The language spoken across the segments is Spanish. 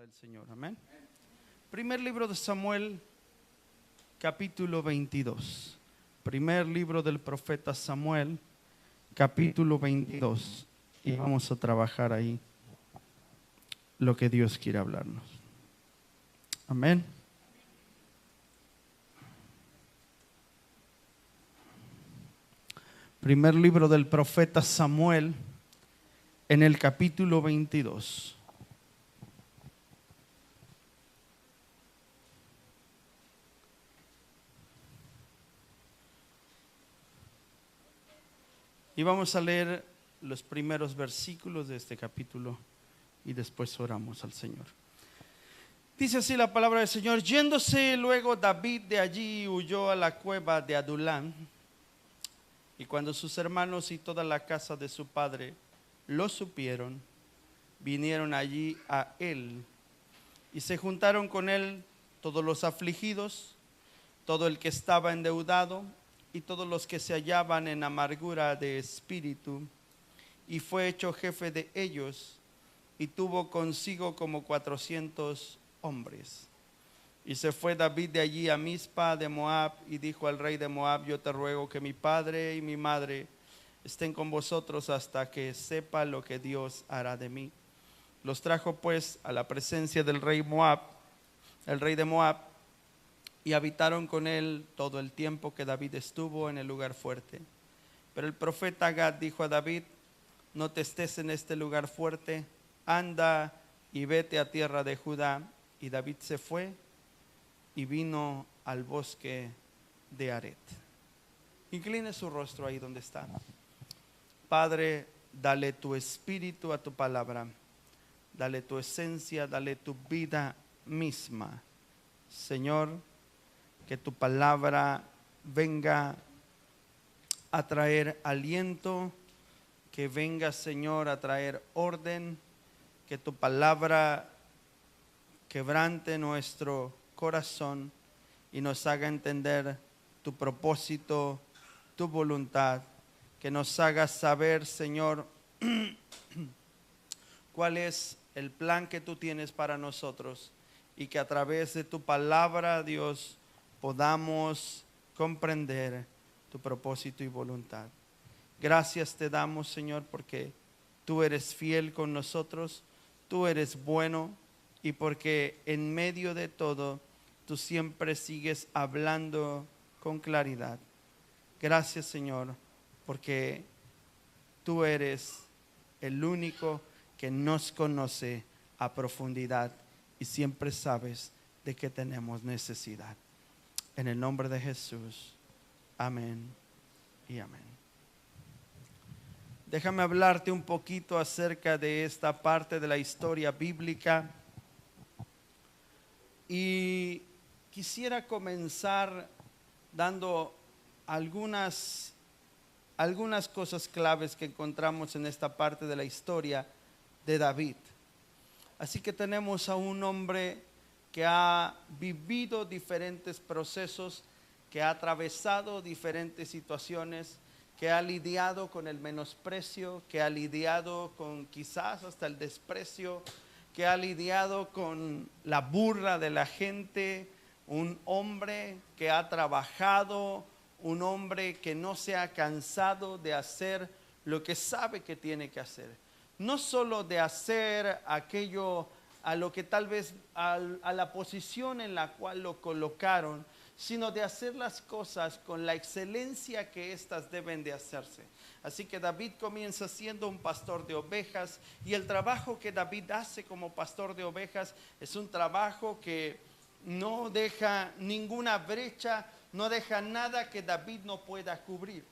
del Señor. Amén. Primer libro de Samuel, capítulo 22. Primer libro del profeta Samuel, capítulo 22. Y vamos a trabajar ahí lo que Dios quiere hablarnos. Amén. Primer libro del profeta Samuel, en el capítulo 22. Y vamos a leer los primeros versículos de este capítulo y después oramos al Señor. Dice así la palabra del Señor: yéndose luego David de allí, huyó a la cueva de Adulam. Y cuando sus hermanos y toda la casa de su padre lo supieron, vinieron allí a él y se juntaron con él todos los afligidos, todo el que estaba endeudado y todos los que se hallaban en amargura de espíritu, y fue hecho jefe de ellos, y tuvo consigo como 400 hombres. Y se fue David de allí a Mizpa de Moab, y dijo al rey de Moab: yo te ruego que mi padre y mi madre estén con vosotros hasta que sepa lo que Dios hará de mí. Los trajo pues a la presencia del rey Moab, el rey de Moab, y habitaron con él todo el tiempo que David estuvo en el lugar fuerte. Pero el profeta Gad dijo a David: no te estés en este lugar fuerte, anda y vete a tierra de Judá. Y David se fue y vino al bosque de Aret. Incline su rostro ahí donde está. Padre, dale tu espíritu a tu palabra, dale tu esencia, dale tu vida misma. Señor, que tu palabra venga a traer aliento, que venga, Señor, a traer orden, que tu palabra quebrante nuestro corazón y nos haga entender tu propósito, tu voluntad, que nos haga saber, Señor, cuál es el plan que tú tienes para nosotros, y que a través de tu palabra, Dios, podamos comprender tu propósito y voluntad. Gracias te damos, Señor, porque tú eres fiel con nosotros, tú eres bueno, y porque en medio de todo tú siempre sigues hablando con claridad. Gracias, Señor, porque tú eres el único que nos conoce a profundidad y siempre sabes de qué tenemos necesidad. En el nombre de Jesús, amén y amén. Déjame hablarte un poquito acerca de esta parte de la historia bíblica. Y quisiera comenzar dando algunas cosas claves que encontramos en esta parte de la historia de David. Así que tenemos a un hombre que ha vivido diferentes procesos, que ha atravesado diferentes situaciones, que ha lidiado con el menosprecio, que ha lidiado con quizás hasta el desprecio, que ha lidiado con la burla de la gente. Un hombre que ha trabajado, un hombre que no se ha cansado de hacer lo que sabe que tiene que hacer. No solo de hacer aquello a lo que tal vez a la posición en la cual lo colocaron, sino de hacer las cosas con la excelencia que éstas deben de hacerse. Así que David comienza siendo un pastor de ovejas, y el trabajo que David hace como pastor de ovejas es un trabajo que no deja ninguna brecha, no deja nada que David no pueda cubrir.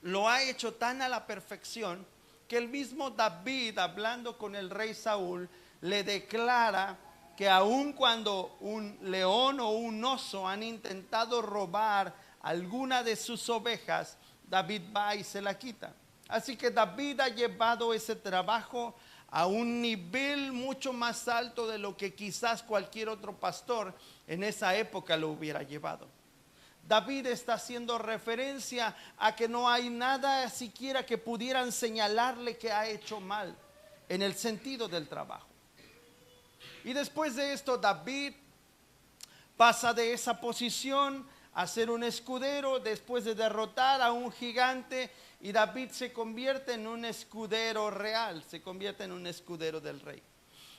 Lo ha hecho tan a la perfección que el mismo David, hablando con el rey Saúl, le declara que aun cuando un león o un oso han intentado robar alguna de sus ovejas, David va y se la quita. Así que David ha llevado ese trabajo a un nivel mucho más alto de lo que quizás cualquier otro pastor en esa época lo hubiera llevado. David está haciendo referencia a que no hay nada siquiera que pudieran señalarle que ha hecho mal. en el sentido del trabajo. Y después de esto, David pasa de esa posición a ser un escudero después de derrotar a un gigante, y David se convierte en un escudero real, se convierte en un escudero del rey.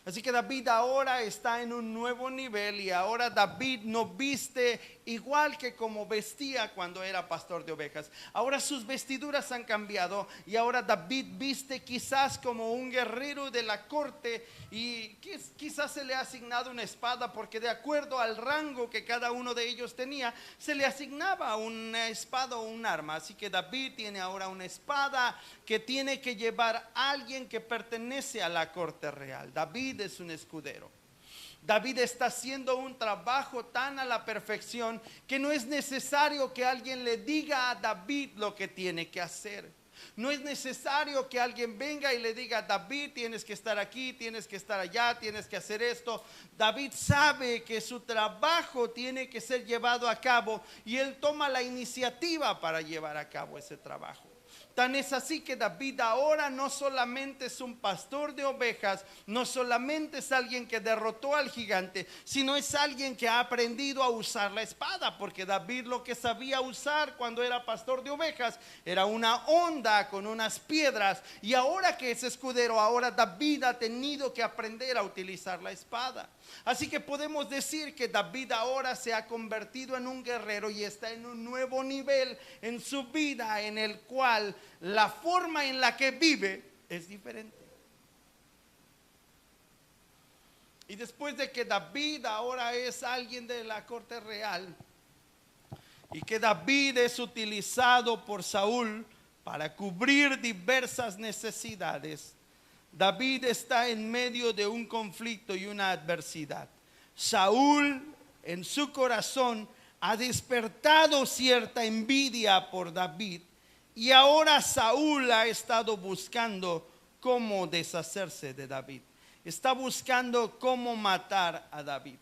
Así que David ahora está en un nuevo nivel, y ahora David no viste igual que como vestía cuando era pastor de ovejas. Ahora sus vestiduras han cambiado, y ahora David viste quizás como un guerrero de la corte, y quizás se le ha asignado una espada, porque de acuerdo al rango que cada uno de ellos tenía, se le asignaba una espada o un arma. Así que David tiene ahora una espada que tiene que llevar a alguien que pertenece a la corte real. David es un escudero. David está haciendo un trabajo tan a la perfección que no es necesario que alguien le diga a David lo que tiene que hacer. No es necesario que alguien venga y le diga: David, tienes que estar aquí, tienes que estar allá, tienes que hacer esto. David sabe que su trabajo tiene que ser llevado a cabo, y él toma la iniciativa para llevar a cabo ese trabajo. Tan es así que David ahora no solamente es un pastor de ovejas, no solamente es alguien que derrotó al gigante, sino es alguien que ha aprendido a usar la espada, porque David lo que sabía usar cuando era pastor de ovejas era una honda con unas piedras, y ahora que es escudero, ahora David ha tenido que aprender a utilizar la espada. Así que podemos decir que David ahora se ha convertido en un guerrero y está en un nuevo nivel en su vida, en el cual la forma en la que vive es diferente. Y después de que David ahora es alguien de la corte real, y que David es utilizado por Saúl para cubrir diversas necesidades, David está en medio de un conflicto y una adversidad. Saúl en su corazón ha despertado cierta envidia por David, y ahora Saúl ha estado buscando cómo deshacerse de David. Está buscando cómo matar a David.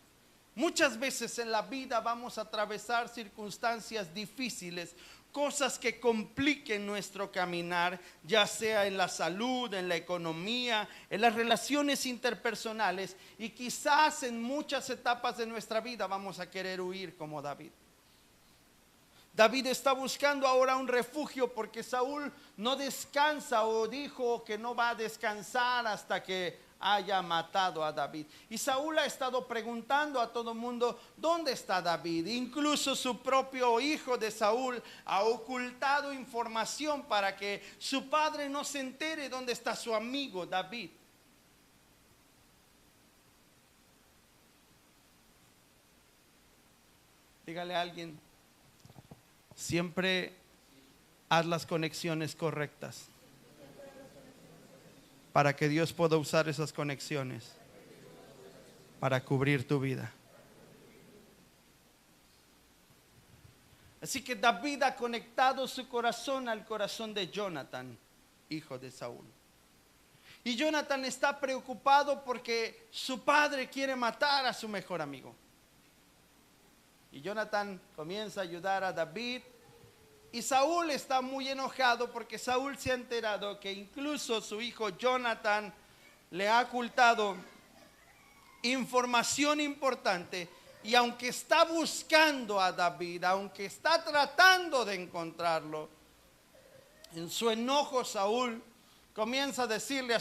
Muchas veces en la vida vamos a atravesar circunstancias difíciles, cosas que compliquen nuestro caminar, ya sea en la salud, en la economía, en las relaciones interpersonales, y quizás en muchas etapas de nuestra vida vamos a querer huir como David. David está buscando ahora un refugio, porque Saúl no descansa, o dijo que no va a descansar hasta que haya matado a David. Y Saúl ha estado preguntando a todo el mundo: ¿dónde está David? Incluso su propio hijo de Saúl ha ocultado información para que su padre no se entere dónde está su amigo David. Dígale a alguien: siempre haz las conexiones correctas, para que Dios pueda usar esas conexiones para cubrir tu vida. Así que David ha conectado su corazón al corazón de Jonathan, hijo de Saúl. Y Jonathan está preocupado porque su padre quiere matar a su mejor amigo. Y Jonathan comienza a ayudar a David. Y Saúl está muy enojado porque Saúl se ha enterado que incluso su hijo Jonathan le ha ocultado información importante. Y aunque está buscando a David, aunque está tratando de encontrarlo, en su enojo Saúl comienza a decirle a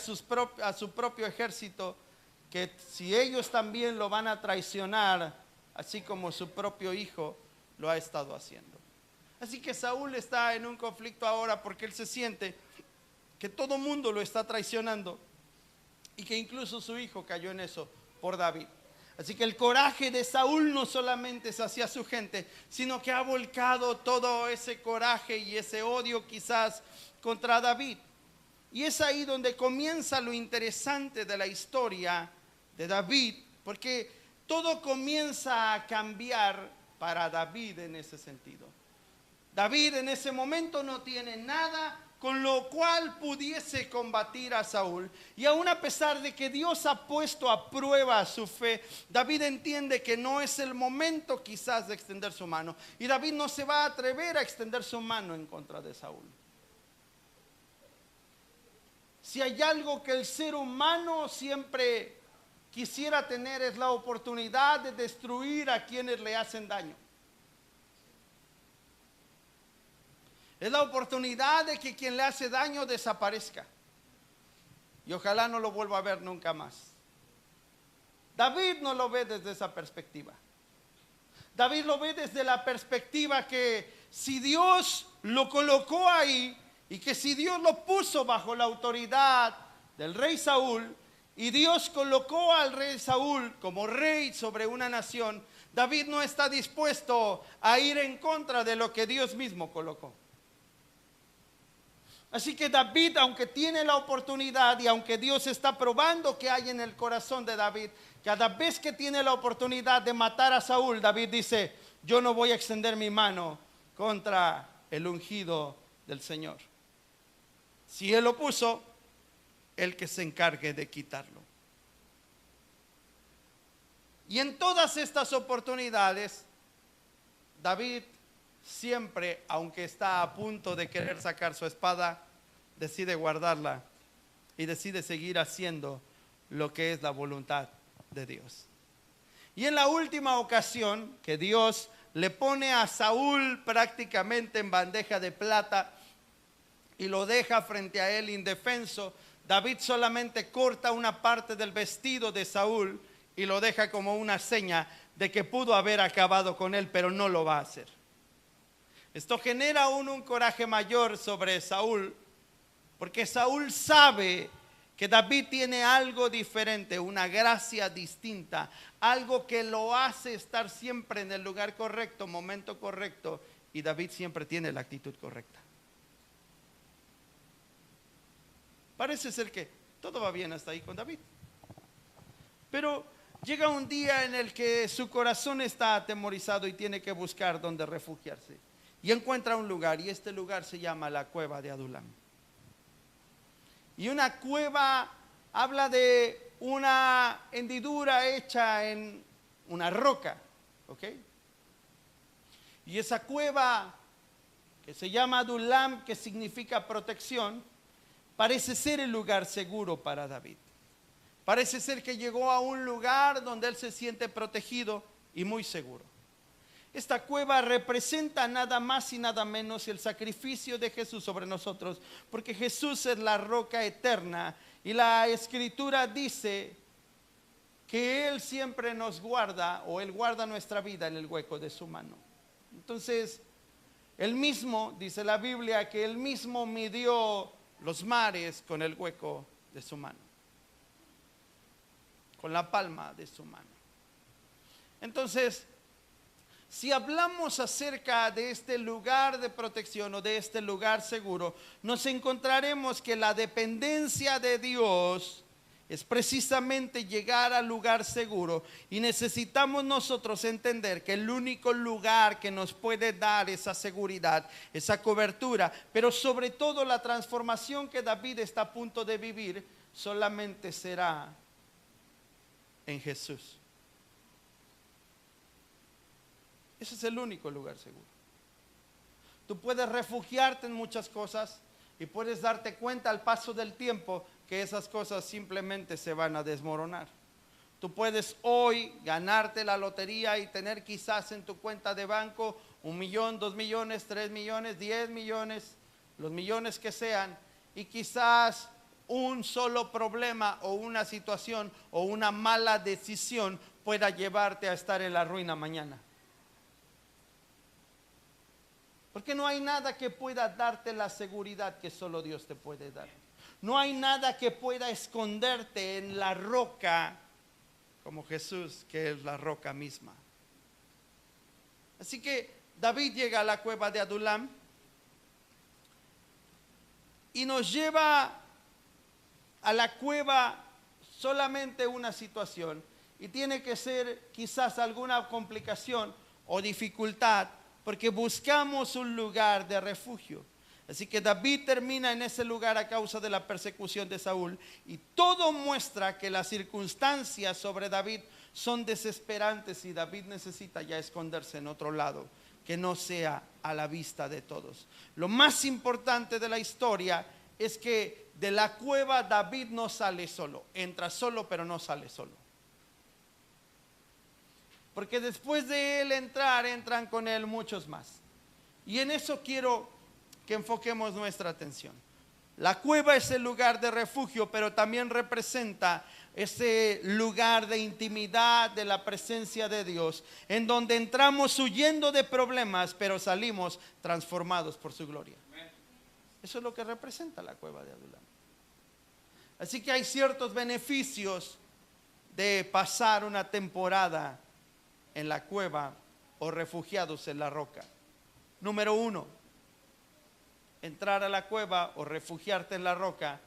su propio ejército que si ellos también lo van a traicionar, así como su propio hijo lo ha estado haciendo. Así que Saúl está en un conflicto ahora, porque él se siente que todo mundo lo está traicionando, y que incluso su hijo cayó en eso por David. Así que el coraje de Saúl no solamente es hacia su gente, sino que ha volcado todo ese coraje y ese odio quizás contra David. Y es ahí donde comienza lo interesante de la historia de David, porque todo comienza a cambiar para David en ese sentido. David en ese momento no tiene nada con lo cual pudiese combatir a Saúl. Y aún a pesar de que Dios ha puesto a prueba su fe, David entiende que no es el momento quizás de extender su mano. Y David no se va a atrever a extender su mano en contra de Saúl. Si hay algo que el ser humano siempre quisiera tener, es la oportunidad de destruir a quienes le hacen daño. Es la oportunidad de que quien le hace daño desaparezca. Y ojalá no lo vuelva a ver nunca más. David no lo ve desde esa perspectiva. David lo ve desde la perspectiva que si Dios lo colocó ahí y que si Dios lo puso bajo la autoridad del rey Saúl y Dios colocó al rey Saúl como rey sobre una nación, David no está dispuesto a ir en contra de lo que Dios mismo colocó. Así que David, aunque tiene la oportunidad y aunque Dios está probando que hay en el corazón de David, cada vez que tiene la oportunidad de matar a Saúl, David dice: yo no voy a extender mi mano contra el ungido del Señor. Si Él lo puso, el que se encargue de quitarlo. Y en todas estas oportunidades, David siempre, aunque está a punto de querer sacar su espada, decide guardarla y decide seguir haciendo lo que es la voluntad de Dios. Y en la última ocasión que Dios le pone a Saúl prácticamente en bandeja de plata y lo deja frente a él indefenso, David solamente corta una parte del vestido de Saúl y lo deja como una seña de que pudo haber acabado con él, pero no lo va a hacer. Esto genera aún un coraje mayor sobre Saúl, porque Saúl sabe que David tiene algo diferente, una gracia distinta, algo que lo hace estar siempre en el lugar correcto, momento correcto, y David siempre tiene la actitud correcta. Parece ser que todo va bien hasta ahí con David, pero llega un día en el que su corazón está atemorizado y tiene que buscar dónde refugiarse. Y encuentra un lugar, y este lugar se llama la cueva de Adulam. Y una cueva habla de una hendidura hecha en una roca, ¿ok? Y esa cueva que se llama Adulam, que significa protección, parece ser el lugar seguro para David. Parece ser que llegó a un lugar donde él se siente protegido y muy seguro. Esta cueva representa nada más y nada menos el sacrificio de Jesús sobre nosotros, porque Jesús es la roca eterna y la Escritura dice que Él siempre nos guarda, o Él guarda nuestra vida en el hueco de su mano. Entonces, Él mismo, dice la Biblia, que Él mismo midió los mares con el hueco de su mano, con la palma de su mano. Entonces, si hablamos acerca de este lugar de protección o de este lugar seguro, nos encontraremos que la dependencia de Dios es precisamente llegar al lugar seguro, y necesitamos nosotros entender que el único lugar que nos puede dar esa seguridad, esa cobertura, pero sobre todo la transformación que David está a punto de vivir, solamente será en Jesús. Ese es el único lugar seguro. Tú puedes refugiarte en muchas cosas y puedes darte cuenta al paso del tiempo que esas cosas simplemente se van a desmoronar. Tú puedes hoy ganarte la lotería y tener quizás en tu cuenta de banco 1 millón, 2 millones, 3 millones, 10 millones, los millones que sean, y quizás un solo problema o una situación o una mala decisión pueda llevarte a estar en la ruina mañana. Porque no hay nada que pueda darte la seguridad que solo Dios te puede dar. No hay nada que pueda esconderte en la roca como Jesús, que es la roca misma. Así que David llega a la cueva de Adulam y nos lleva a la cueva solamente una situación, y tiene que ser quizás alguna complicación o dificultad, porque buscamos un lugar de refugio. Así que David termina en ese lugar a causa de la persecución de Saúl, y todo muestra que las circunstancias sobre David son desesperantes y David necesita ya esconderse en otro lado que no sea a la vista de todos. Lo más importante de la historia es que de la cueva David no sale solo, entra solo pero no sale solo. Porque después de él entrar, entran con él muchos más. Y en eso quiero que enfoquemos nuestra atención. La cueva es el lugar de refugio, pero también representa ese lugar de intimidad de la presencia de Dios, en donde entramos huyendo de problemas, pero salimos transformados por su gloria. Eso es lo que representa la cueva de Adulam. Así que hay ciertos beneficios de pasar una temporada en la cueva o refugiados en la roca. Número 1, entrar a la cueva o refugiarte en la roca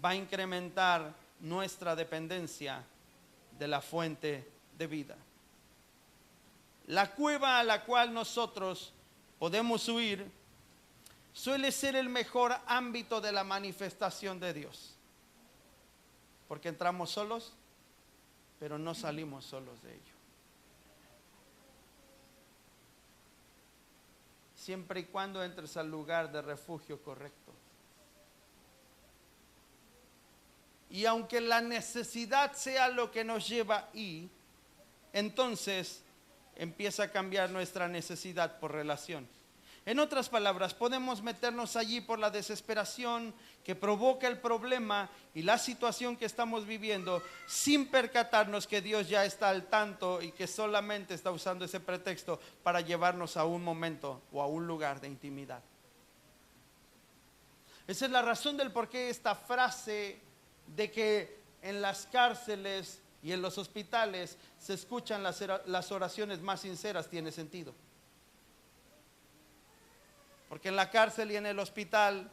va a incrementar nuestra dependencia de la fuente de vida. La cueva a la cual nosotros podemos huir suele ser el mejor ámbito de la manifestación de Dios, porque entramos solos, pero no salimos solos de ello. Siempre y cuando entres al lugar de refugio correcto. Y aunque la necesidad sea lo que nos lleva ahí, entonces empieza a cambiar nuestra necesidad por relación. En otras palabras, podemos meternos allí por la desesperación que provoca el problema y la situación que estamos viviendo, sin percatarnos que Dios ya está al tanto y que solamente está usando ese pretexto para llevarnos a un momento o a un lugar de intimidad. Esa es la razón del por qué esta frase de que en las cárceles y en los hospitales se escuchan las oraciones más sinceras tiene sentido. Porque en la cárcel y en el hospital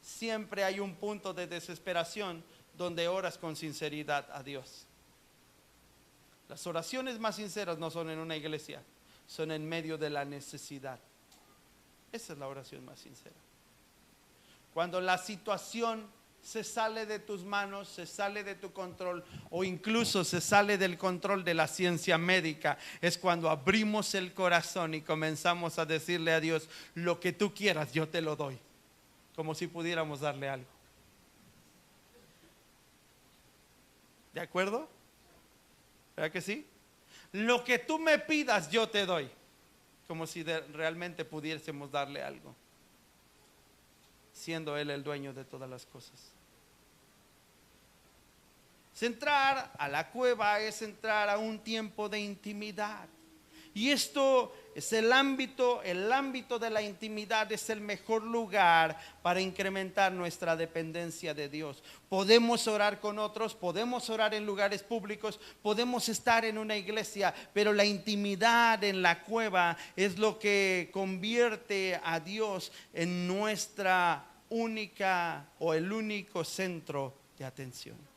siempre hay un punto de desesperación donde oras con sinceridad a Dios. Las oraciones más sinceras no son en una iglesia, son en medio de la necesidad. Esa es la oración más sincera. Cuando la situación se sale de tus manos, se sale de tu control o incluso se sale del control de la ciencia médica, es cuando abrimos el corazón y comenzamos a decirle a Dios: lo que tú quieras yo te lo doy, como si pudiéramos darle algo. ¿De acuerdo? ¿Verdad que sí? Lo que tú me pidas yo te doy, como si realmente pudiésemos darle algo, siendo Él el dueño de todas las cosas. Entrar a la cueva es entrar a un tiempo de intimidad. Y esto es el ámbito de la intimidad es el mejor lugar para incrementar nuestra dependencia de Dios. Podemos orar con otros, podemos orar en lugares públicos, podemos estar en una iglesia, pero la intimidad en la cueva es lo que convierte a Dios en nuestra única o el único centro de atención.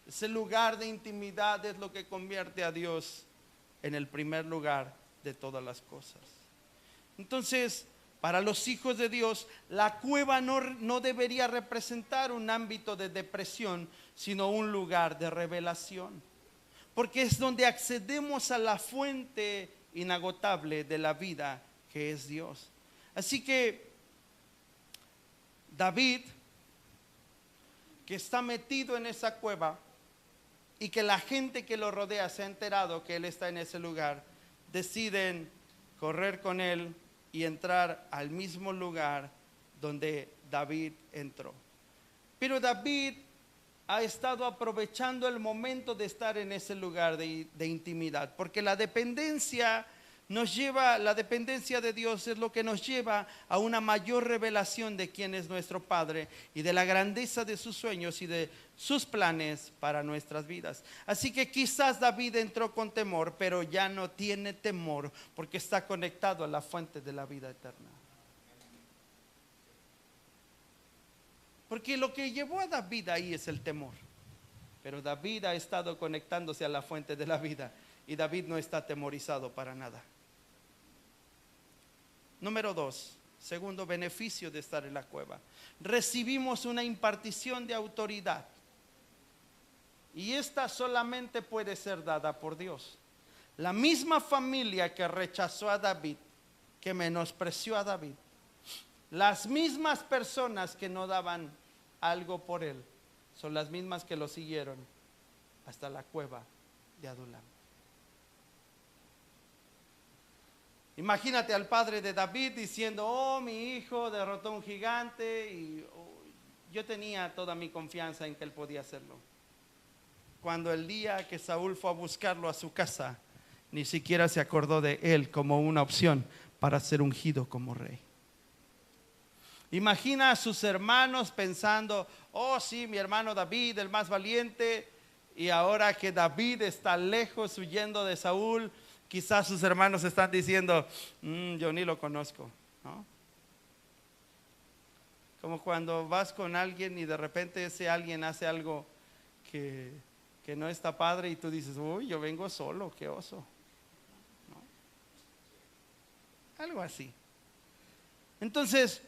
Ese lugar de intimidad es lo que convierte a Dios en el primer lugar de todas las cosas. Entonces, para los hijos de Dios, la cueva no debería representar un ámbito de depresión, sino un lugar de revelación. Porque es donde accedemos a la fuente inagotable de la vida, que es Dios. Así que David, que está metido en esa cueva, y que la gente que lo rodea se ha enterado que él está en ese lugar, deciden correr con él y entrar al mismo lugar donde David entró. Pero David ha estado aprovechando el momento de estar en ese lugar de intimidad, porque la dependencia de Dios es lo que nos lleva a una mayor revelación de quién es nuestro Padre y de la grandeza de sus sueños y de sus planes para nuestras vidas. Así que quizás David entró con temor, pero ya no tiene temor porque está conectado a la fuente de la vida eterna. Porque lo que llevó a David ahí es el temor, pero David ha estado conectándose a la fuente de la vida y David no está atemorizado para nada. Número 2, segundo beneficio de estar en la cueva: recibimos una impartición de autoridad, y esta solamente puede ser dada por Dios. La misma familia que rechazó a David, que menospreció a David, Las mismas personas que no daban algo por él son las mismas que lo siguieron hasta la cueva de Adulam. Imagínate al padre de David diciendo: oh, mi hijo derrotó a un gigante, y yo tenía toda mi confianza en que él podía hacerlo. Cuando el día que Saúl fue a buscarlo a su casa, ni siquiera se acordó de él como una opción para ser ungido como rey. Imagina a sus hermanos pensando: oh sí, mi hermano David, el más valiente. Y ahora que David está lejos huyendo de Saúl, quizás sus hermanos están diciendo: yo ni lo conozco, ¿no? Como cuando vas con alguien y de repente ese alguien hace algo que no está padre, y tú dices: uy, yo vengo solo, qué oso, ¿no? Algo así. Entonces,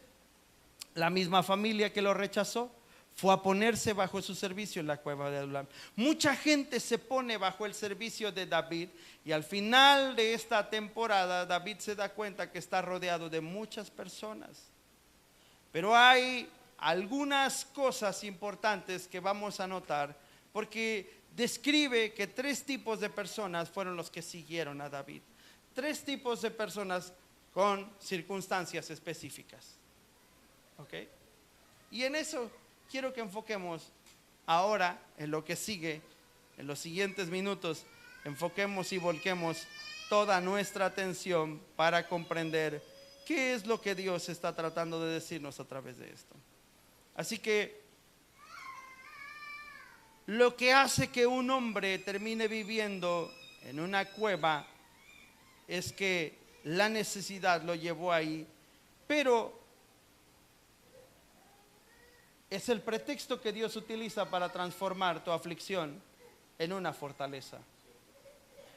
la misma familia que lo rechazó fue a ponerse bajo su servicio en la cueva de Adulam. Mucha gente se pone bajo el servicio de David, y al final de esta temporada David se da cuenta que está rodeado de muchas personas. Pero hay algunas cosas importantes que vamos a notar, porque describe que 3 tipos de personas fueron los que siguieron a David. 3 tipos de personas con circunstancias específicas. ¿Ok? Y en eso quiero que enfoquemos ahora, en lo que sigue, en los siguientes minutos. Enfoquemos y volquemos toda nuestra atención para comprender qué es lo que Dios está tratando de decirnos a través de esto. Así que lo que hace que un hombre termine viviendo en una cueva es que la necesidad lo llevó ahí, pero es el pretexto que Dios utiliza para transformar tu aflicción en una fortaleza.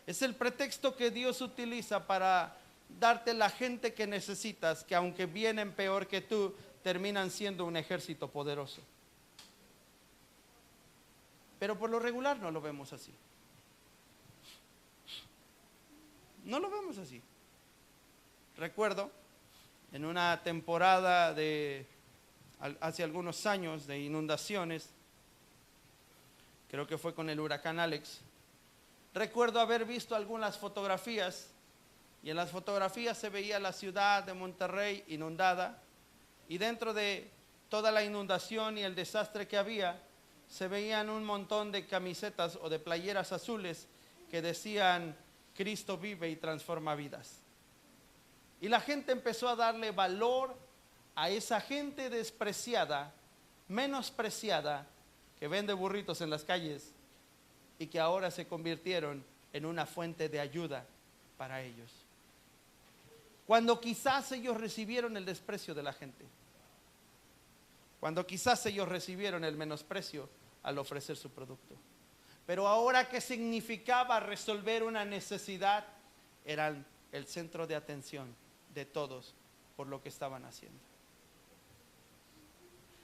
Es el pretexto que Dios utiliza para darte la gente que necesitas, que aunque vienen peor que tú, terminan siendo un ejército poderoso. Pero por lo regular no lo vemos así. No lo vemos así. Recuerdo en una temporada de hace algunos años de inundaciones, creo que fue con el huracán Alex. Recuerdo haber visto algunas fotografías, y en las fotografías se veía la ciudad de Monterrey inundada, y dentro de toda la inundación y el desastre que había, se veían un montón de camisetas o de playeras azules que decían: Cristo vive y transforma vidas. Y la gente empezó a darle valor a esa gente despreciada, menospreciada, que vende burritos en las calles y que ahora se convirtieron en una fuente de ayuda para ellos, cuando quizás ellos recibieron el desprecio de la gente, cuando quizás ellos recibieron el menosprecio al ofrecer su producto. Pero ahora, que significaba resolver una necesidad, eran el centro de atención de todos por lo que estaban haciendo.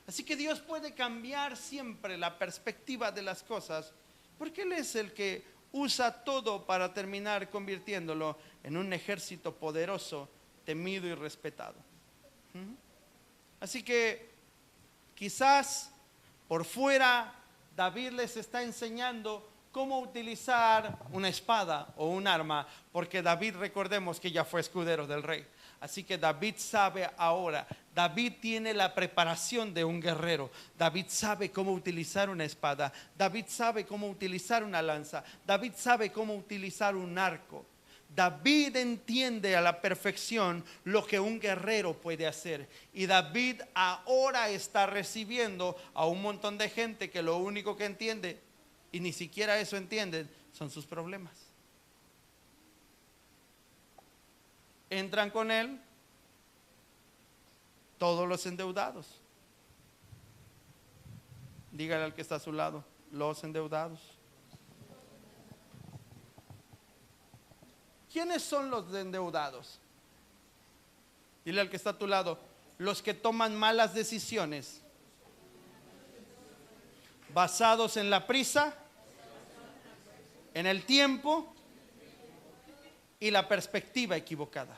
Así que Dios puede cambiar siempre la perspectiva de las cosas, porque Él es el que usa todo para terminar convirtiéndolo en un ejército poderoso, temido y respetado. Así que quizás por fuera David les está enseñando cómo utilizar una espada o un arma, porque David, recordemos que ya fue escudero del rey. Así que David sabe ahora, David tiene la preparación de un guerrero. David sabe cómo utilizar una espada, David sabe cómo utilizar una lanza, David sabe cómo utilizar un arco. David entiende a la perfección lo que un guerrero puede hacer. Y David ahora está recibiendo a un montón de gente que lo único que entiende, y ni siquiera eso entienden, son sus problemas. Entran con él todos los endeudados. Dígale al que está a su lado: los endeudados. ¿Quiénes son los endeudados? Dile al que está a tu lado: los que toman malas decisiones basados en la prisa, en el tiempo y la perspectiva equivocada.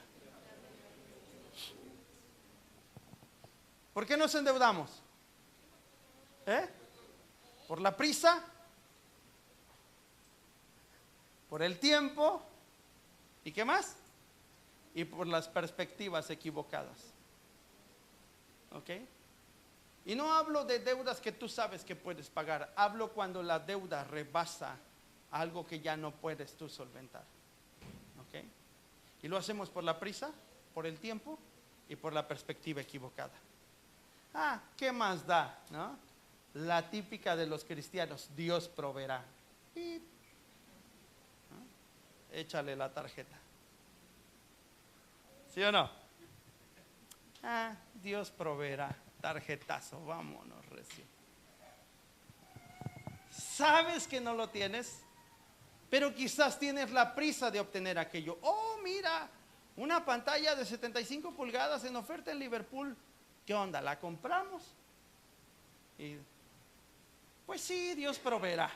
¿Por qué nos endeudamos? ¿Por la prisa? ¿Por el tiempo? ¿Y qué más? Y por las perspectivas equivocadas. ¿Ok? Y no hablo de deudas que tú sabes que puedes pagar. Hablo cuando la deuda rebasa algo que ya no puedes tú solventar. ¿Ok? Y lo hacemos por la prisa, por el tiempo y por la perspectiva equivocada. ¿Qué más da? ¿No? La típica de los cristianos: Dios proveerá. ¡Pip! ¿No? Échale la tarjeta. ¿Sí o no? Dios proveerá. Tarjetazo, vámonos recio. Sabes que no lo tienes, pero quizás tienes la prisa de obtener aquello. Oh, mira, una pantalla de 75 pulgadas en oferta en Liverpool. ¿Qué onda? ¿La compramos? Y pues sí, Dios proveerá.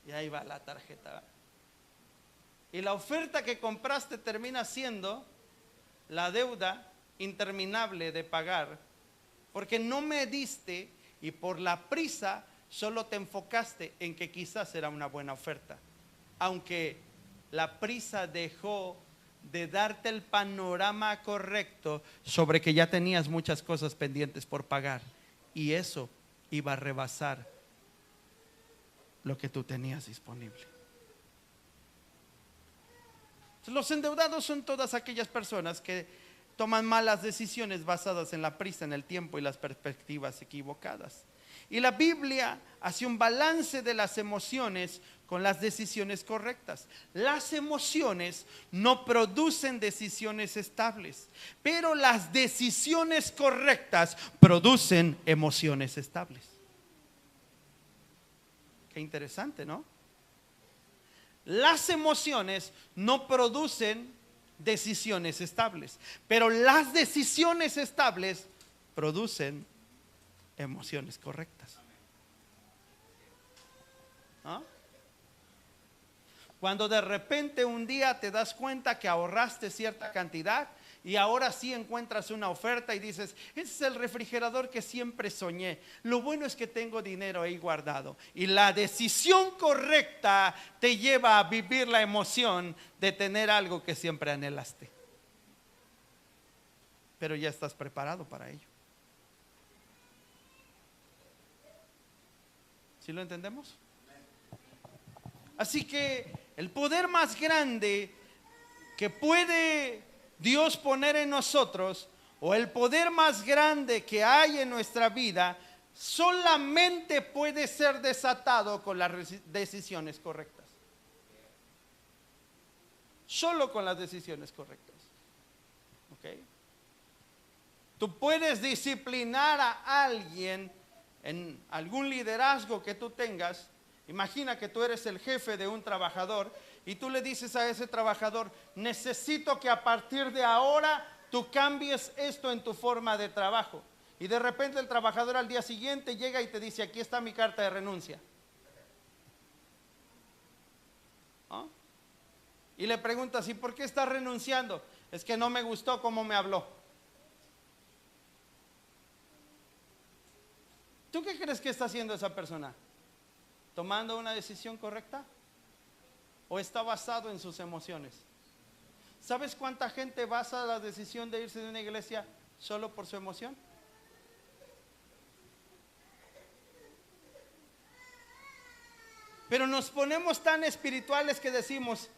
Y ahí va la tarjeta. Y la oferta que compraste termina siendo la deuda interminable de pagar, porque no mediste y por la prisa solo te enfocaste en que quizás era una buena oferta, aunque la prisa dejó de darte el panorama correcto sobre que ya tenías muchas cosas pendientes por pagar, y eso iba a rebasar lo que tú tenías disponible. Los endeudados son todas aquellas personas que toman malas decisiones basadas en la prisa, en el tiempo y las perspectivas equivocadas. Y la Biblia hace un balance de las emociones con las decisiones correctas. Las emociones no producen decisiones estables, pero las decisiones correctas producen emociones estables. Qué interesante, ¿no? Las emociones no producen decisiones estables, pero las decisiones estables producen emociones correctas. ¿Ah? Cuando de repente un día te das cuenta que ahorraste cierta cantidad y ahora sí encuentras una oferta y dices: ese es el refrigerador que siempre soñé, lo bueno es que tengo dinero ahí guardado. Y la decisión correcta te lleva a vivir la emoción de tener algo que siempre anhelaste, pero ya estás preparado para ello. ¿Sí lo entendemos? Así que el poder más grande que puede Dios poner en nosotros, o el poder más grande que hay en nuestra vida, solamente puede ser desatado con las decisiones correctas. Solo con las decisiones correctas. ¿Ok? Tú puedes disciplinar a alguien en algún liderazgo que tú tengas. Imagina que tú eres el jefe de un trabajador y tú le dices a ese trabajador: necesito que a partir de ahora tú cambies esto en tu forma de trabajo. Y de repente el trabajador al día siguiente llega y te dice: aquí está mi carta de renuncia. ¿No? Y le preguntas: ¿y por qué estás renunciando? Es que no me gustó cómo me habló. ¿Tú qué crees que está haciendo esa persona? ¿Tomando una decisión correcta? ¿O está basado en sus emociones? ¿Sabes cuánta gente basa la decisión de irse de una iglesia solo por su emoción? Pero nos ponemos tan espirituales que decimos: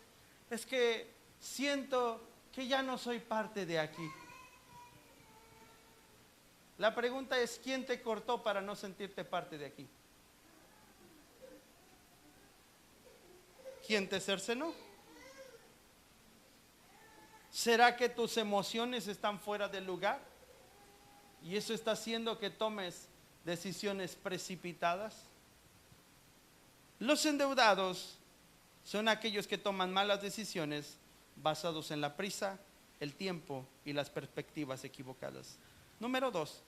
es que siento que ya no soy parte de aquí. La pregunta es: ¿quién te cortó para no sentirte parte de aquí? ¿Quién te cercenó? ¿Será que tus emociones están fuera del lugar? Y eso está haciendo que tomes decisiones precipitadas. Los endeudados son aquellos que toman malas decisiones basados en la prisa, el tiempo y las perspectivas equivocadas. Número 2,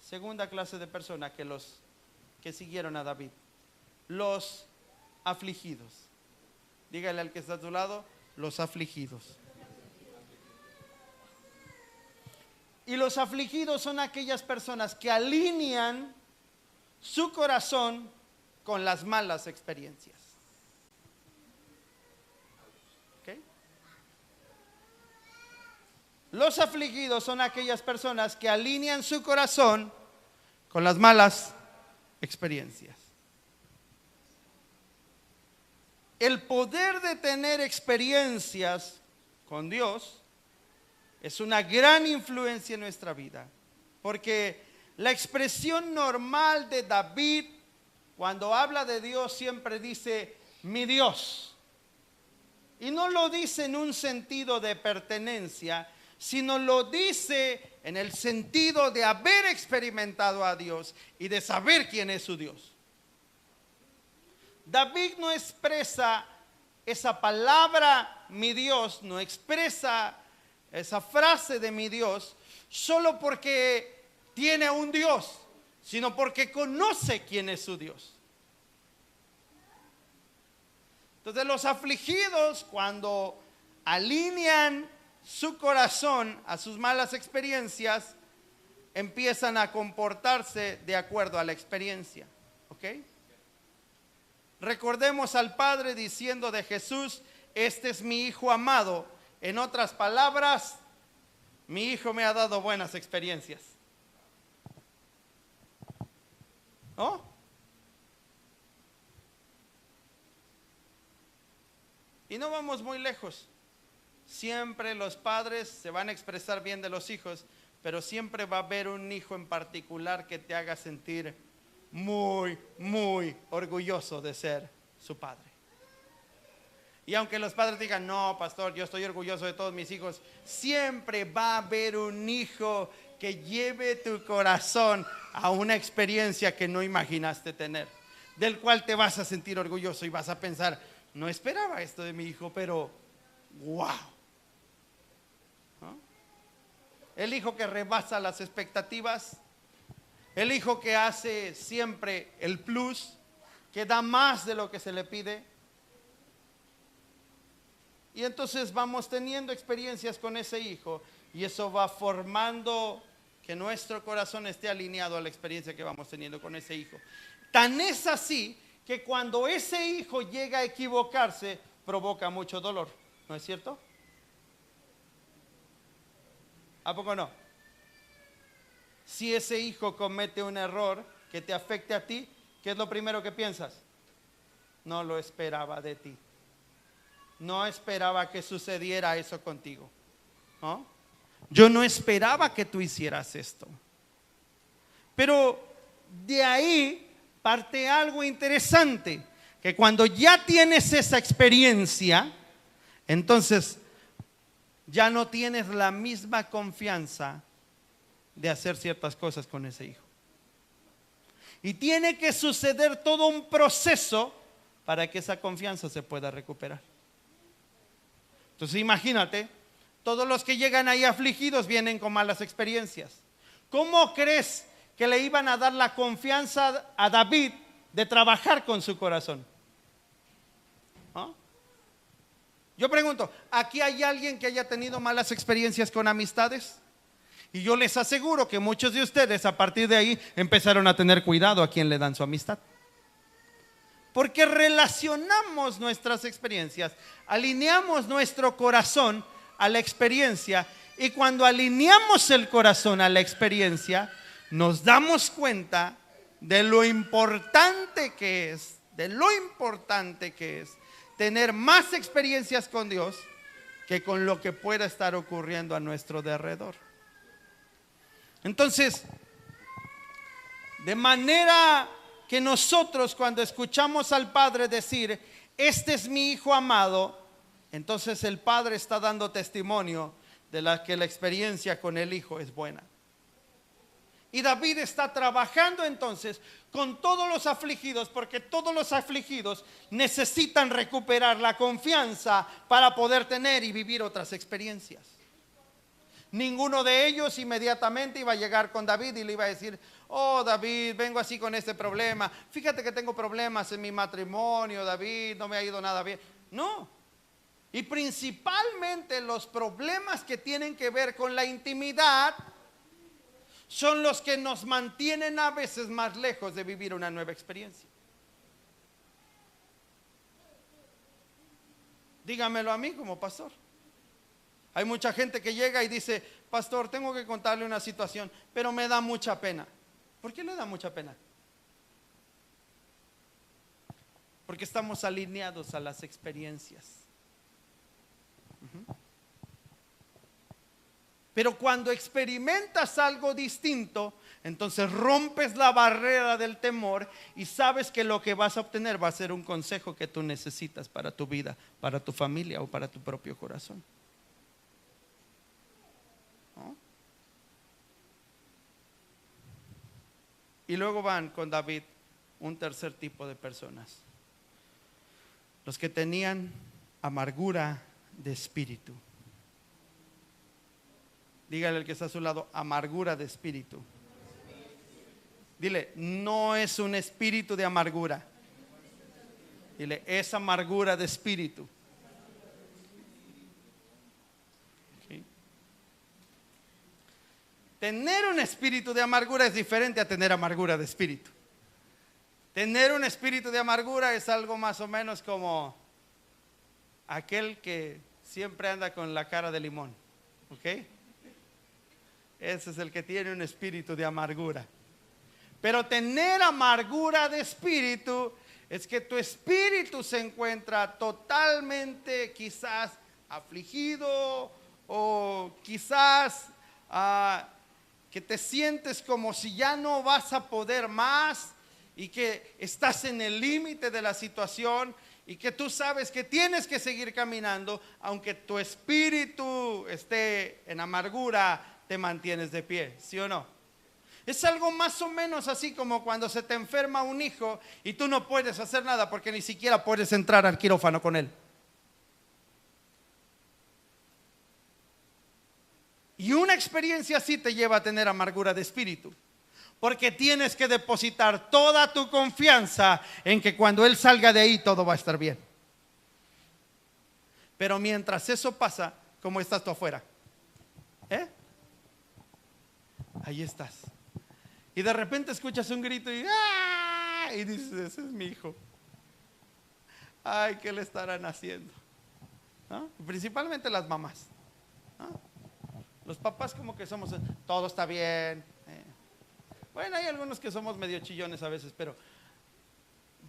segunda clase de persona que siguieron a David: los afligidos. Dígale al que está a tu lado: los afligidos. Y los afligidos son aquellas personas que alinean su corazón con las malas experiencias. ¿Okay? Los afligidos son aquellas personas que alinean su corazón con las malas experiencias. El poder de tener experiencias con Dios es una gran influencia en nuestra vida, porque la expresión normal de David cuando habla de Dios siempre dice mi Dios, y no lo dice en un sentido de pertenencia, sino lo dice en el sentido de haber experimentado a Dios y de saber quién es su Dios. David no expresa esa palabra mi Dios, no expresa esa frase de mi Dios solo porque tiene un Dios, sino porque conoce quién es su Dios. Entonces los afligidos, cuando alinean su corazón a sus malas experiencias, empiezan a comportarse de acuerdo a la experiencia. ¿Ok? Recordemos al Padre diciendo de Jesús, este es mi Hijo amado. En otras palabras, mi Hijo me ha dado buenas experiencias. ¿No? Y no vamos muy lejos. Siempre los padres se van a expresar bien de los hijos, pero siempre va a haber un hijo en particular que te haga sentir muy, muy orgulloso de ser su padre. Y aunque los padres digan, no, pastor, yo estoy orgulloso de todos mis hijos, siempre va a haber un hijo que lleve tu corazón a una experiencia que no imaginaste tener, del cual te vas a sentir orgulloso y vas a pensar, no esperaba esto de mi hijo, pero wow. ¿No? El hijo que rebasa las expectativas, el hijo que hace siempre el plus, que da más de lo que se le pide. Y entonces vamos teniendo experiencias con ese hijo y eso va formando que nuestro corazón esté alineado a la experiencia que vamos teniendo con ese hijo. Tan es así que cuando ese hijo llega a equivocarse, provoca mucho dolor. ¿No es cierto? ¿A poco no? Si ese hijo comete un error que te afecte a ti, ¿qué es lo primero que piensas? No lo esperaba de ti. No esperaba que sucediera eso contigo, ¿no? Yo no esperaba que tú hicieras esto. Pero de ahí parte algo interesante, que cuando ya tienes esa experiencia, entonces ya no tienes la misma confianza de hacer ciertas cosas con ese hijo. Y tiene que suceder todo un proceso para que esa confianza se pueda recuperar. Entonces imagínate, todos los que llegan ahí afligidos vienen con malas experiencias. ¿Cómo crees que le iban a dar la confianza a David de trabajar con su corazón? ¿No? Yo pregunto, ¿aquí hay alguien que haya tenido malas experiencias con amistades? Y yo les aseguro que muchos de ustedes a partir de ahí empezaron a tener cuidado a quién le dan su amistad. Porque relacionamos nuestras experiencias, alineamos nuestro corazón a la experiencia, y cuando alineamos el corazón a la experiencia, nos damos cuenta de lo importante que es, tener más experiencias con Dios que con lo que pueda estar ocurriendo a nuestro derredor. Entonces, de manera que nosotros cuando escuchamos al Padre decir, este es mi Hijo amado, entonces el Padre está dando testimonio de que la experiencia con el Hijo es buena. Y David está trabajando entonces con todos los afligidos, porque todos los afligidos necesitan recuperar la confianza para poder tener y vivir otras experiencias. Ninguno de ellos inmediatamente iba a llegar con David y le iba a decir, oh David, vengo así con este problema, fíjate que tengo problemas en mi matrimonio, David, no me ha ido nada bien. No, y principalmente los problemas que tienen que ver con la intimidad son los que nos mantienen a veces más lejos de vivir una nueva experiencia. Dígamelo a mí como pastor. Hay mucha gente que llega y dice: pastor, tengo que contarle una situación, pero me da mucha pena. ¿Por qué le da mucha pena? Porque estamos alineados a las experiencias. Pero cuando experimentas algo distinto, entonces rompes la barrera del temor y sabes que lo que vas a obtener va a ser un consejo que tú necesitas para tu vida, para tu familia o para tu propio corazón. ¿No? Y luego van con David un tercer tipo de personas: los que tenían amargura de espíritu. Dígale al que está a su lado: amargura de espíritu. Dile: no es un espíritu de amargura. Dile: es amargura de espíritu. ¿Sí? Tener un espíritu de amargura es diferente a tener amargura de espíritu. Tener un espíritu de amargura es algo más o menos como aquel que siempre anda con la cara de limón. ¿Ok? Ese es el que tiene un espíritu de amargura. Pero tener amargura de espíritu es que tu espíritu se encuentra totalmente quizás afligido, o quizás que te sientes como si ya no vas a poder más y que estás en el límite de la situación y que tú sabes que tienes que seguir caminando, aunque tu espíritu esté en amargura. Te mantienes de pie, ¿sí o no? Es algo más o menos así como cuando se te enferma un hijo y tú no puedes hacer nada porque ni siquiera puedes entrar al quirófano con él. Y una experiencia así te lleva a tener amargura de espíritu, porque tienes que depositar toda tu confianza en que cuando él salga de ahí todo va a estar bien. Pero mientras eso pasa, ¿cómo estás tú afuera? Ahí estás. Y de repente escuchas un grito y ¡ah! Y dices: ese es mi hijo. Ay, ¿qué le estarán haciendo? ¿No? Principalmente las mamás. ¿No? Los papás como que somos, todo está bien. Bueno, hay algunos que somos medio chillones a veces, pero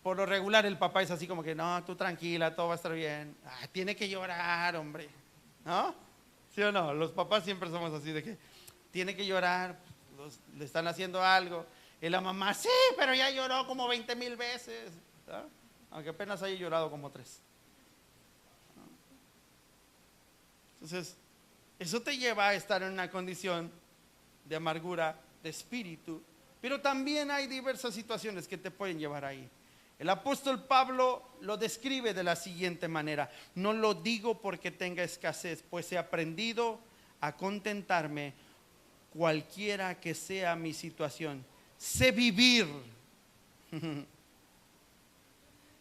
por lo regular el papá es así como que: no, tú tranquila, todo va a estar bien. Tiene que llorar, hombre. ¿No? ¿Sí o no? Los papás siempre somos así de que tiene que llorar, le están haciendo algo. Y la mamá: sí, pero ya lloró como 20,000 veces. ¿No? Aunque apenas haya llorado como 3. ¿No? Entonces, eso te lleva a estar en una condición de amargura de espíritu. Pero también hay diversas situaciones que te pueden llevar ahí. El apóstol Pablo lo describe de la siguiente manera: no lo digo porque tenga escasez, pues he aprendido a contentarme cualquiera que sea mi situación. Sé vivir.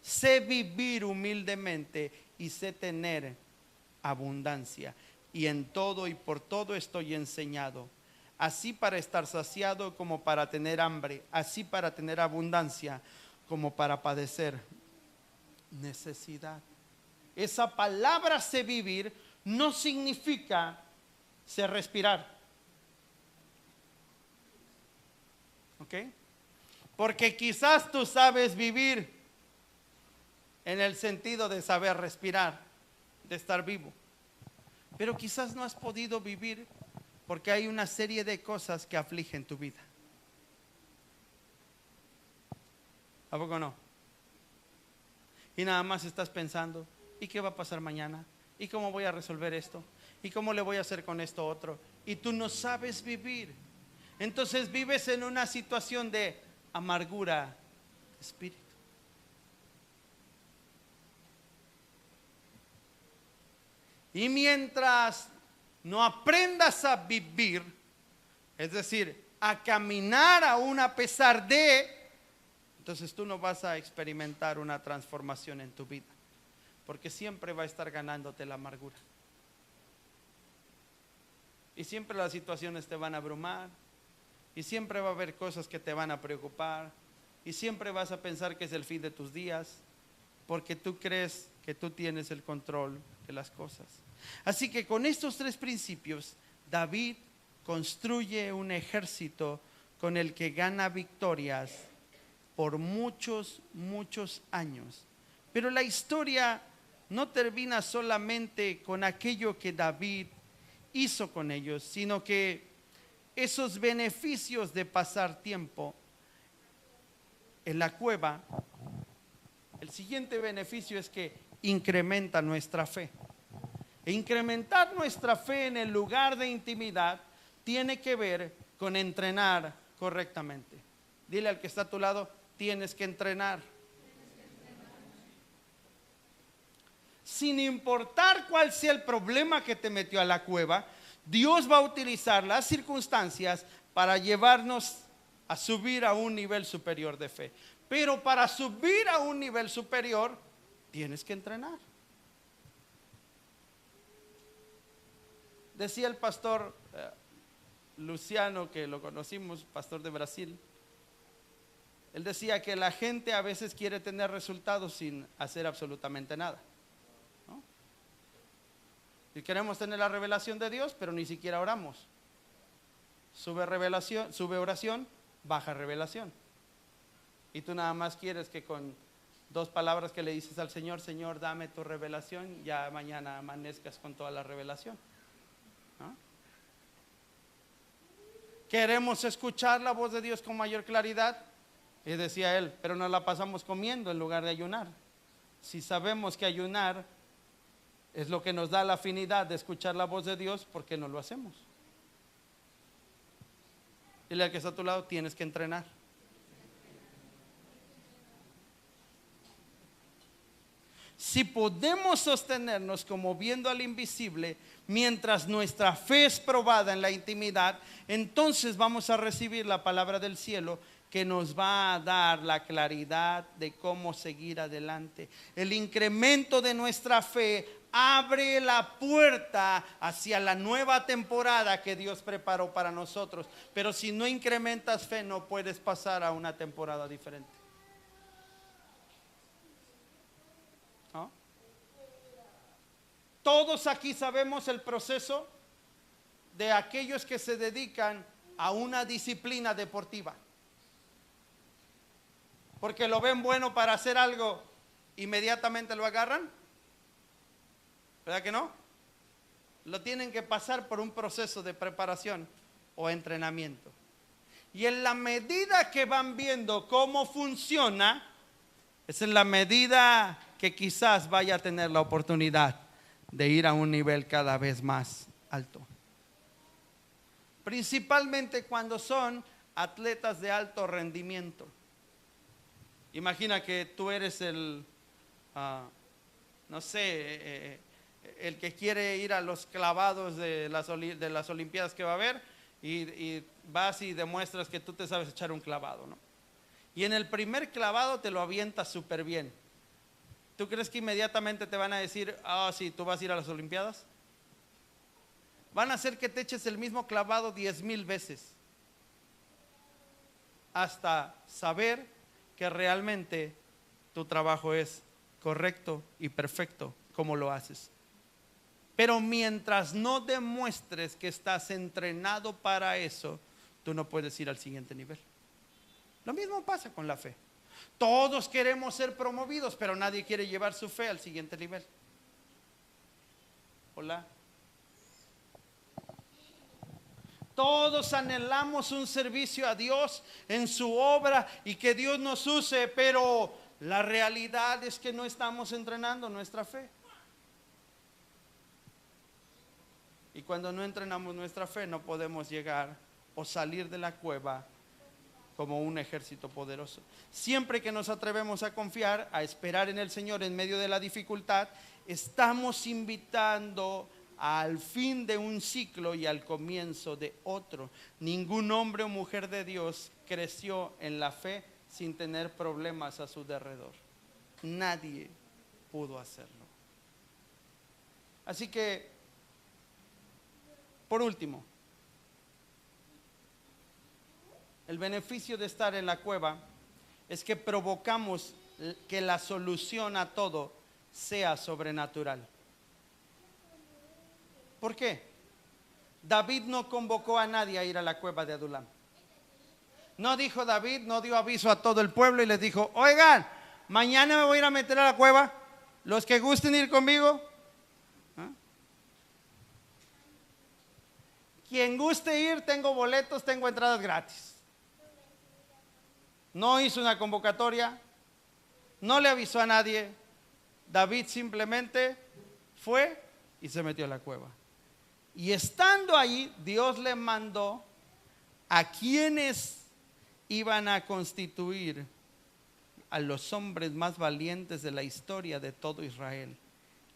Sé vivir humildemente y sé tener abundancia. Y en todo y por todo estoy enseñado, así para estar saciado como para tener hambre, así para tener abundancia como para padecer necesidad. Esa palabra sé vivir no significa sé respirar. ¿Ok? Porque quizás tú sabes vivir en el sentido de saber respirar, de estar vivo, pero quizás no has podido vivir porque hay una serie de cosas que afligen tu vida. ¿A poco no? Y nada más estás pensando: ¿y qué va a pasar mañana? ¿Y cómo voy a resolver esto? ¿Y cómo le voy a hacer con esto otro? Y tú no sabes vivir. Entonces vives en una situación de amargura de espíritu. Y mientras no aprendas a vivir, es decir, a caminar aún a pesar de, entonces tú no vas a experimentar una transformación en tu vida, porque siempre va a estar ganándote la amargura. Y siempre las situaciones te van a abrumar, y siempre va a haber cosas que te van a preocupar, y siempre vas a pensar que es el fin de tus días, porque tú crees que tú tienes el control de las cosas. Así que con estos tres principios, David construye un ejército con el que gana victorias por muchos, muchos años. Pero la historia no termina solamente con aquello que David hizo con ellos, sino que esos beneficios de pasar tiempo en la cueva, el siguiente beneficio es que incrementa nuestra fe. E incrementar nuestra fe en el lugar de intimidad tiene que ver con entrenar correctamente. Dile al que está a tu lado, tienes que entrenar. Sin importar cuál sea el problema que te metió a la cueva, Dios va a utilizar las circunstancias para llevarnos a subir a un nivel superior de fe. Pero para subir a un nivel superior, tienes que entrenar. Decía el pastor Luciano, que lo conocimos, pastor de Brasil. Él decía que la gente a veces quiere tener resultados sin hacer absolutamente nada, ¿no? Y queremos tener la revelación de Dios, pero ni siquiera oramos. Sube revelación, sube oración, baja revelación. Y tú nada más quieres que con 2 palabras que le dices al Señor, Señor, dame tu revelación, ya mañana amanezcas con toda la revelación, ¿no? Queremos escuchar la voz de Dios con mayor claridad. Y decía él, pero nos la pasamos comiendo en lugar de ayunar. Si sabemos que ayunar es lo que nos da la afinidad de escuchar la voz de Dios, ¿por qué no lo hacemos? Dile al que está a tu lado, tienes que entrenar. Si podemos sostenernos como viendo al invisible mientras nuestra fe es probada en la intimidad, entonces vamos a recibir la palabra del cielo que nos va a dar la claridad de cómo seguir adelante. El incremento de nuestra fe abre la puerta hacia la nueva temporada que Dios preparó para nosotros. Pero si no incrementas fe, no puedes pasar a una temporada diferente, ¿no? Todos aquí sabemos el proceso de aquellos que se dedican a una disciplina deportiva, porque lo ven bueno para hacer algo, inmediatamente lo agarran, ¿verdad que no? Lo tienen que pasar por un proceso de preparación o entrenamiento. Y en la medida que van viendo cómo funciona, es en la medida que quizás vaya a tener la oportunidad de ir a un nivel cada vez más alto. Principalmente cuando son atletas de alto rendimiento. Imagina que tú eres el, no sé, el que quiere ir a los clavados de las Olimpiadas que va a haber, y vas y demuestras que tú te sabes echar un clavado, ¿no? Y en el primer clavado te lo avientas súper bien. ¿Tú crees que inmediatamente te van a decir, sí, tú vas a ir a las Olimpiadas? Van a hacer que te eches el mismo clavado 10,000 veces hasta saber que realmente tu trabajo es correcto y perfecto como lo haces. Pero mientras no demuestres que estás entrenado para eso, tú no puedes ir al siguiente nivel. Lo mismo pasa con la fe. Todos queremos ser promovidos, pero nadie quiere llevar su fe al siguiente nivel. Hola. Todos anhelamos un servicio a Dios en su obra y que Dios nos use, pero la realidad es que no estamos entrenando nuestra fe. Y cuando no entrenamos nuestra fe, no podemos llegar o salir de la cueva como un ejército poderoso. Siempre que nos atrevemos a confiar, a esperar en el Señor en medio de la dificultad, estamos invitando al fin de un ciclo y al comienzo de otro. Ningún hombre o mujer de Dios creció en la fe sin tener problemas a su derredor. Nadie pudo hacerlo. Así que, por último, El beneficio de estar en la cueva es que provocamos que la solución a todo sea sobrenatural. ¿Por qué? David no convocó a nadie a ir a la cueva de Adulam. No dijo David, no dio aviso a todo el pueblo y les dijo: oigan, mañana me voy a ir a meter a la cueva, los que gusten ir conmigo. ¿Ah? Quien guste ir, tengo boletos, tengo entradas gratis. No hizo una convocatoria, no le avisó a nadie. David simplemente fue y se metió a la cueva. Y estando ahí, Dios le mandó a quienes iban a constituir a los hombres más valientes de la historia de todo Israel.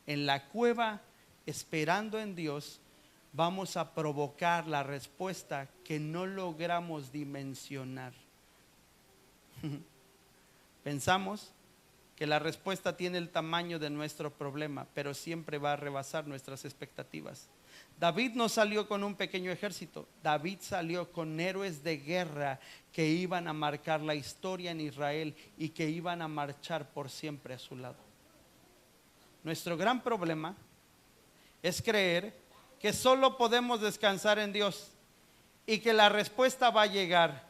En la cueva, esperando en Dios, vamos a provocar la respuesta que no logramos dimensionar. Pensamos que la respuesta tiene el tamaño de nuestro problema, pero siempre va a rebasar nuestras expectativas. David no salió con un pequeño ejército, David salió con héroes de guerra que iban a marcar la historia en Israel y que iban a marchar por siempre a su lado. Nuestro gran problema es creer que solo podemos descansar en Dios y que la respuesta va a llegar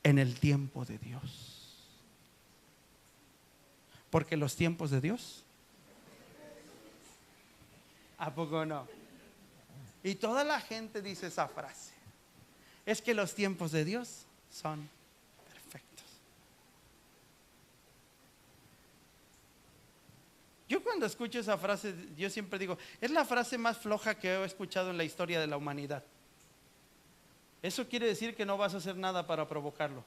en el tiempo de Dios. Porque los tiempos de Dios, ¿a poco no? Y toda la gente dice esa frase: es que los tiempos de Dios son perfectos. Yo cuando escucho esa frase, yo siempre digo: es la frase más floja que he escuchado en la historia de la humanidad. Eso quiere decir que no vas a hacer nada para provocarlo.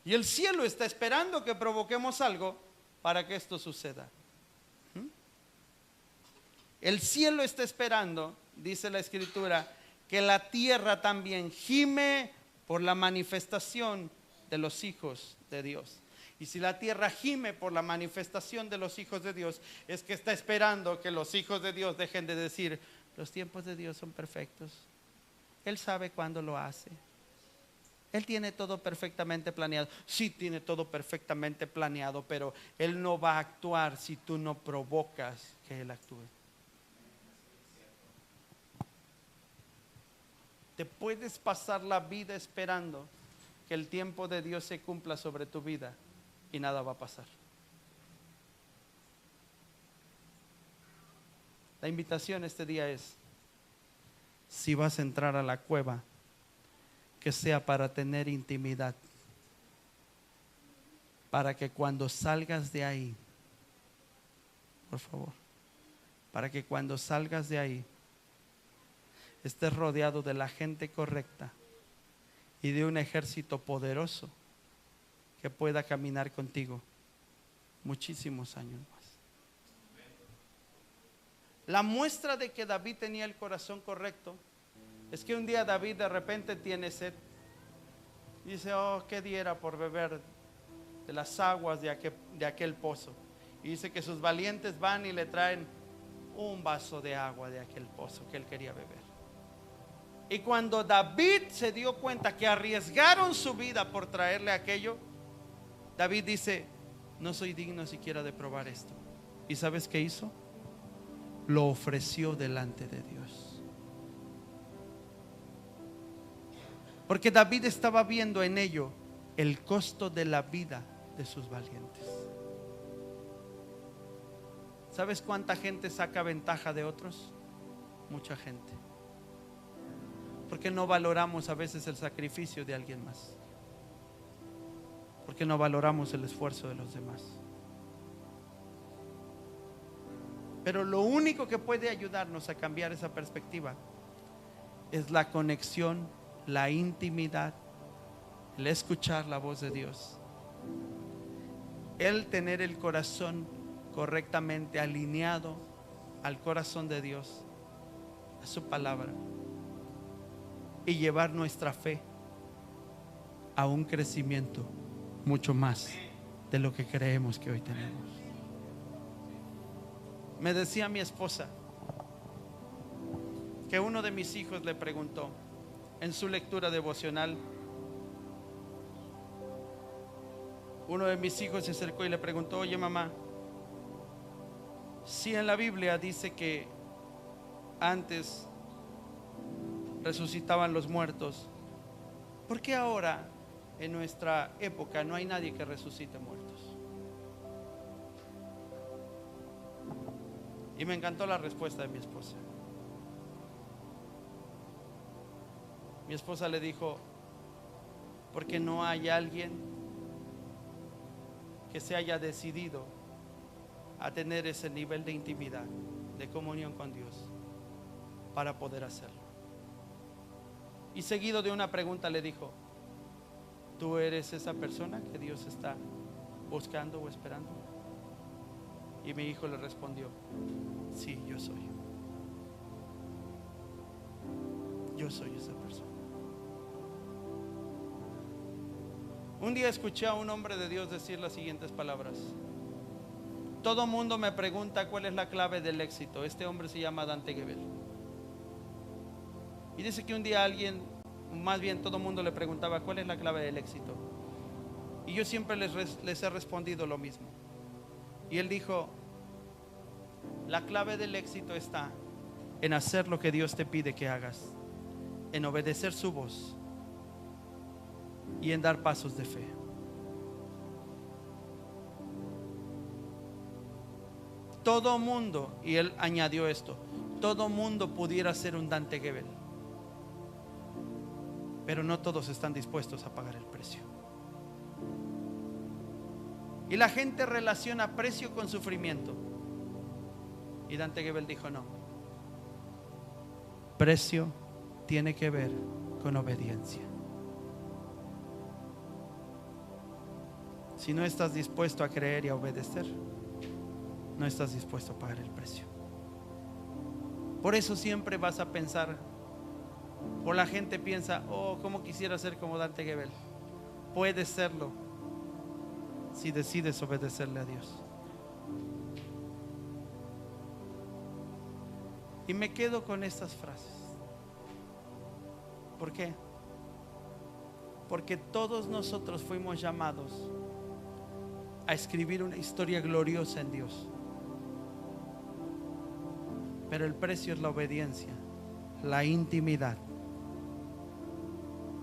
Y el cielo está esperando que provoquemos algo para que esto suceda. El cielo está esperando, dice la Escritura, que la tierra también gime por la manifestación de los hijos de Dios. Y si la tierra gime por la manifestación de los hijos de Dios, es que está esperando que los hijos de Dios dejen de decir: los tiempos de Dios son perfectos. Él sabe cuándo lo hace. Él tiene todo perfectamente planeado. Sí, tiene todo perfectamente planeado, pero Él no va a actuar si tú no provocas que Él actúe. Te puedes pasar la vida esperando que el tiempo de Dios se cumpla sobre tu vida y nada va a pasar. La invitación este día es: si vas a entrar a la cueva, que sea para tener intimidad, para que cuando salgas de ahí, por favor, para que cuando salgas de ahí estés rodeado de la gente correcta y de un ejército poderoso que pueda caminar contigo muchísimos años más. La muestra de que David tenía el corazón correcto es que un día David de repente tiene sed. Dice: oh, qué diera por beber de las aguas de aquel pozo. Y dice que sus valientes van y le traen un vaso de agua de aquel pozo que él quería beber. Y cuando David se dio cuenta que arriesgaron su vida por traerle aquello, David dice: no soy digno siquiera de probar esto. ¿Y sabes qué hizo? Lo ofreció delante de Dios. Porque David estaba viendo en ello el costo de la vida de sus valientes. ¿Sabes cuánta gente saca ventaja de otros? Mucha gente. ¿Por qué no valoramos a veces el sacrificio de alguien más? ¿Por qué no valoramos el esfuerzo de los demás? Pero lo único que puede ayudarnos a cambiar esa perspectiva es la conexión, la intimidad, el escuchar la voz de Dios, el tener el corazón correctamente alineado al corazón de Dios, a su palabra, y llevar nuestra fe a un crecimiento mucho más de lo que creemos que hoy tenemos. Me decía mi esposa que uno de mis hijos le preguntó en su lectura devocional. Uno de mis hijos se acercó y le preguntó: oye mamá, si en la Biblia dice que antes resucitaban los muertos, ¿por qué ahora en nuestra época no hay nadie que resucite muertos? Y me encantó la respuesta de mi esposa. Mi esposa le dijo: porque no hay alguien que se haya decidido a tener ese nivel de intimidad, de comunión con Dios, para poder hacerlo. Y seguido de una pregunta le dijo: ¿tú eres esa persona que Dios está buscando o esperando? Y mi hijo le respondió: sí, yo soy. Yo soy esa persona. Un día escuché a un hombre de Dios decir las siguientes palabras: todo mundo me pregunta cuál es la clave del éxito. Este hombre se llama Dante Gebel. Y dice que un día alguien, más bien todo mundo le preguntaba cuál es la clave del éxito. Y yo siempre les he respondido lo mismo. Y él dijo: la clave del éxito está en hacer lo que Dios te pide que hagas, en obedecer su voz y en dar pasos de fe. Todo mundo, y él añadió esto, todo mundo pudiera ser un Dante Gebel, pero no todos están dispuestos a pagar el precio. Y la gente relaciona precio con sufrimiento. Y Dante Gebel dijo: no, precio tiene que ver con obediencia. Si no estás dispuesto a creer y a obedecer, no estás dispuesto a pagar el precio. Por eso siempre vas a pensar, o la gente piensa: oh, cómo quisiera ser como Dante Gebel. Puedes serlo si decides obedecerle a Dios. Y me quedo con estas frases. ¿Por qué? Porque todos nosotros fuimos llamados a escribir una historia gloriosa en Dios. Pero el precio es la obediencia, la intimidad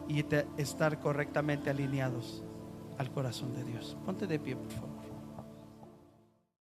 y estar correctamente alineados al corazón de Dios. Ponte de pie, por favor.